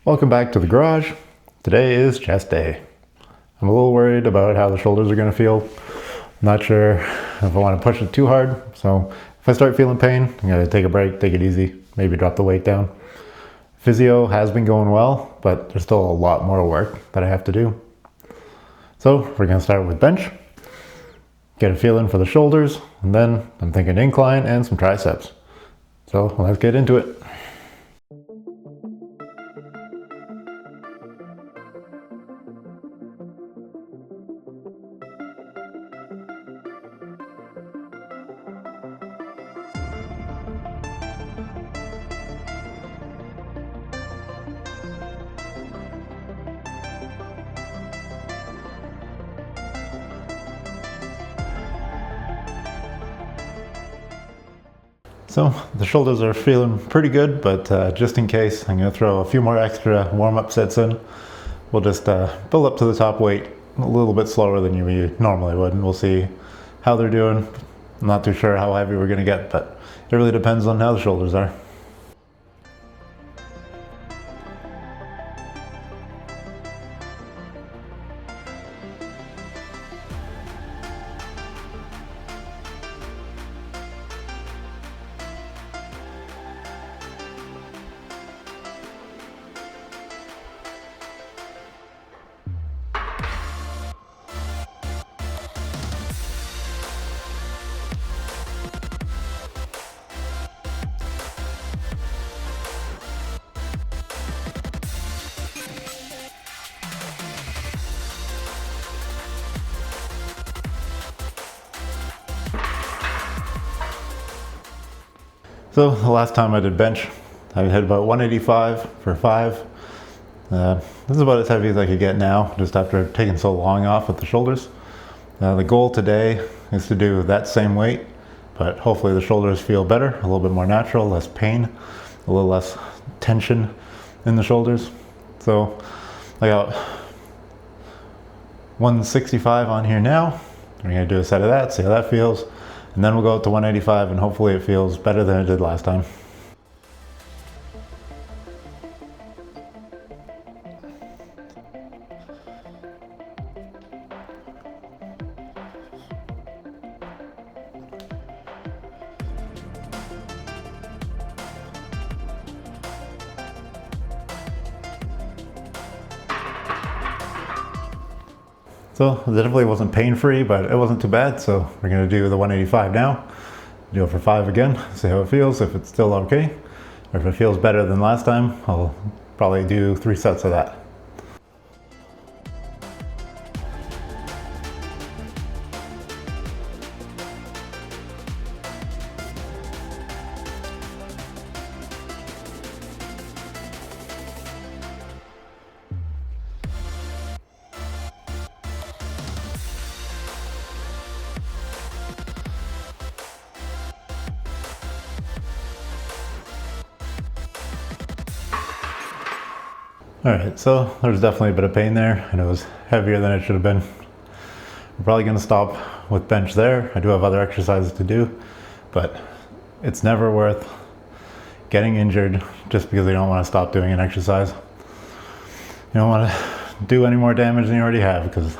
Welcome back to the garage. Today is chest day. I'm a little worried about how the shoulders are going to feel. I'm not sure if I want to push it too hard, so if I start feeling pain, I'm going to take a break, take it easy, maybe drop the weight down. Physio has been going well, but there's still a lot more work that I have to do. So we're going to start with bench, get a feeling for the shoulders, and then I'm thinking incline and some triceps. So let's get into it. So the shoulders are feeling pretty good, but just in case, I'm going to throw a few more extra warm-up sets in. We'll just build up to the top weight a little bit slower than you normally would, and we'll see how they're doing. I'm not too sure how heavy we're going to get, but it really depends on how the shoulders are. So the last time I did bench, I hit about 185 for 5. This is about as heavy as I could get now, just after taking so long off with the shoulders. The goal today is to do that same weight, but hopefully the shoulders feel better, a little bit more natural, less pain, a little less tension in the shoulders. So I got 165 on here now. We're gonna do a set of that, see how that feels. And then we'll go up to 185 and hopefully it feels better than it did last time. So it definitely wasn't pain-free, but it wasn't too bad. So we're gonna do the 185 now. Do it for 5 again, see how it feels, if it's still okay. Or if it feels better than last time, I'll probably do 3 sets of that. Alright, so there's definitely a bit of pain there, and it was heavier than it should have been. I'm probably going to stop with bench there. I do have other exercises to do, but it's never worth getting injured just because you don't want to stop doing an exercise. You don't want to do any more damage than you already have, because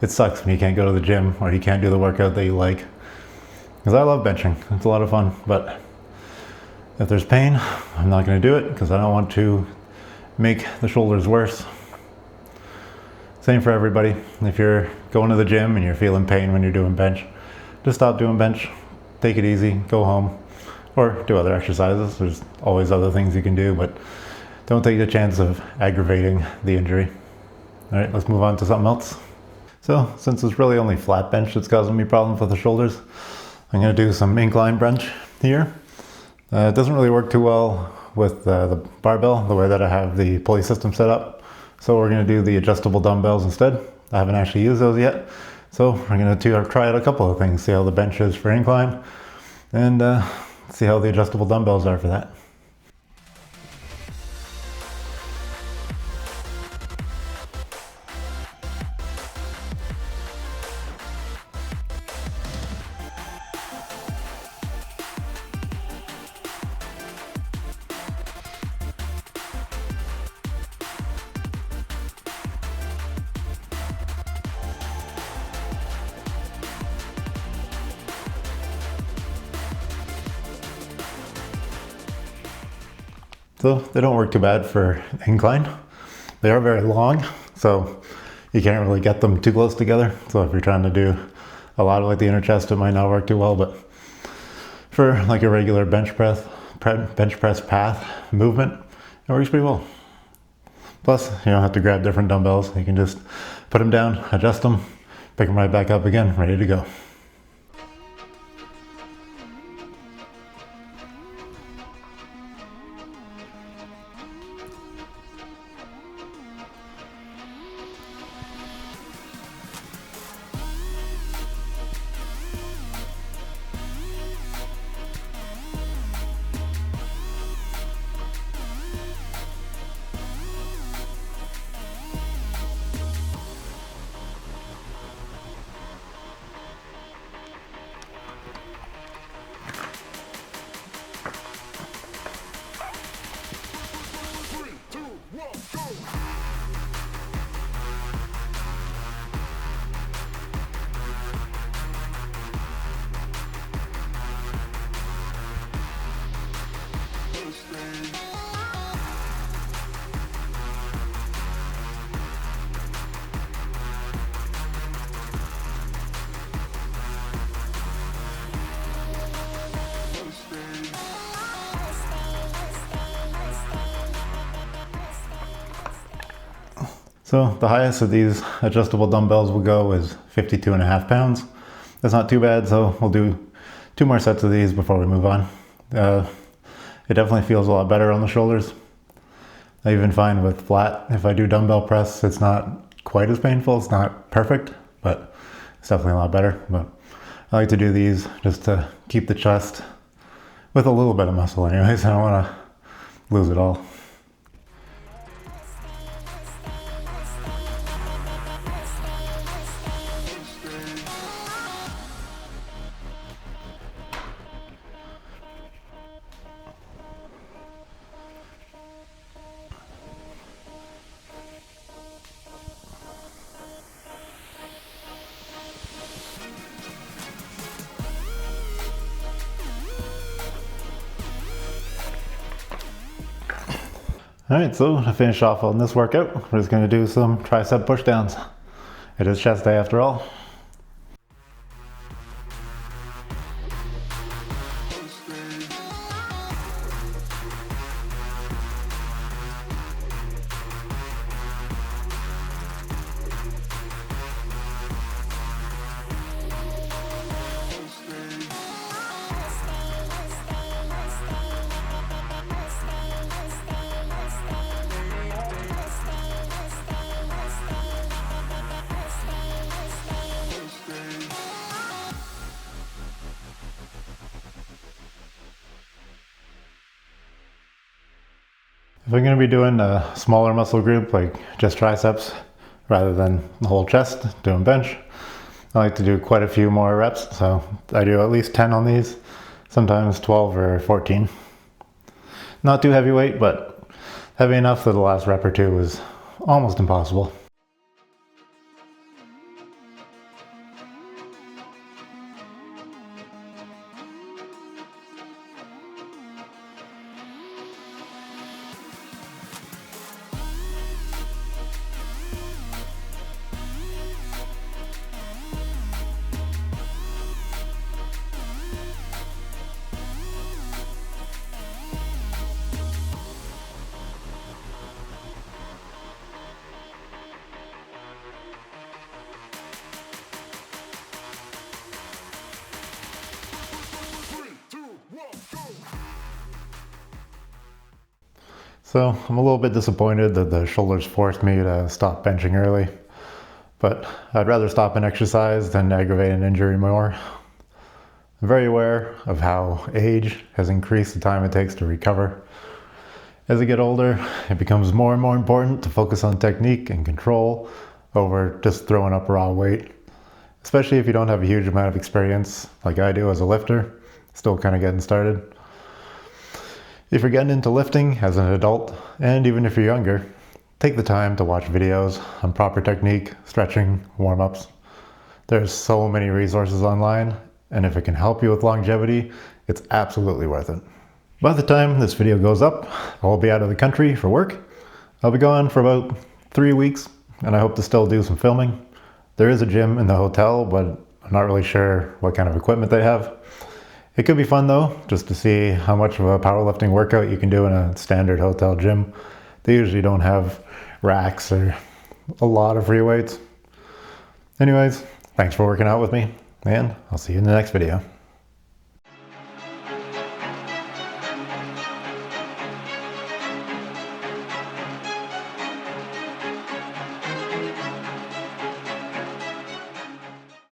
it sucks when you can't go to the gym or you can't do the workout that you like. Because I love benching, it's a lot of fun, but if there's pain, I'm not going to do it because I don't want to make the shoulders worse. Same for everybody. If you're going to the gym and you're feeling pain when you're doing bench, just stop doing bench, take it easy, go home, or do other exercises. There's always other things you can do, but don't take the chance of aggravating the injury. All right, let's move on to something else. So since it's really only flat bench that's causing me problems with the shoulders, I'm going to do some incline bench here. It doesn't really work too well with the barbell, the way that I have the pulley system set up. So we're going to do the adjustable dumbbells instead. I haven't actually used those yet. So we're going to try out a couple of things, see how the bench is for incline, and see how the adjustable dumbbells are for that. So they don't work too bad for incline. They are very long, so you can't really get them too close together. So if you're trying to do a lot of like the inner chest, it might not work too well, but for like a regular bench press path movement, it works pretty well. Plus, you don't have to grab different dumbbells. You can just put them down, adjust them, pick them right back up again, ready to go. So the highest of these adjustable dumbbells will go is 52.5 pounds. That's not too bad, so we'll do 2 more sets of these before we move on. It definitely feels a lot better on the shoulders. I even find with flat, if I do dumbbell press, it's not quite as painful. It's not perfect, but it's definitely a lot better. But I like to do these just to keep the chest with a little bit of muscle anyways. I don't want to lose it all. Alright, so to finish off on this workout, we're just going to do some tricep push downs. It is chest day after all. If I'm going to be doing a smaller muscle group, like just triceps, rather than the whole chest, doing bench, I like to do quite a few more reps. So I do at least 10 on these, sometimes 12 or 14. Not too heavyweight, but heavy enough that the last rep or two was almost impossible. So I'm a little bit disappointed that the shoulders forced me to stop benching early, but I'd rather stop an exercise than aggravate an injury more. I'm very aware of how age has increased the time it takes to recover. As I get older, it becomes more and more important to focus on technique and control over just throwing up raw weight, especially if you don't have a huge amount of experience like I do as a lifter, still kind of getting started. If you're getting into lifting as an adult, and even if you're younger, take the time to watch videos on proper technique, stretching, warm-ups. There's so many resources online, and if it can help you with longevity, it's absolutely worth it. By the time this video goes up, I'll be out of the country for work. I'll be gone for about 3 weeks, and I hope to still do some filming. There is a gym in the hotel, but I'm not really sure what kind of equipment they have. It could be fun though, just to see how much of a powerlifting workout you can do in a standard hotel gym. They usually don't have racks or a lot of free weights. Anyways, thanks for working out with me, and I'll see you in the next video.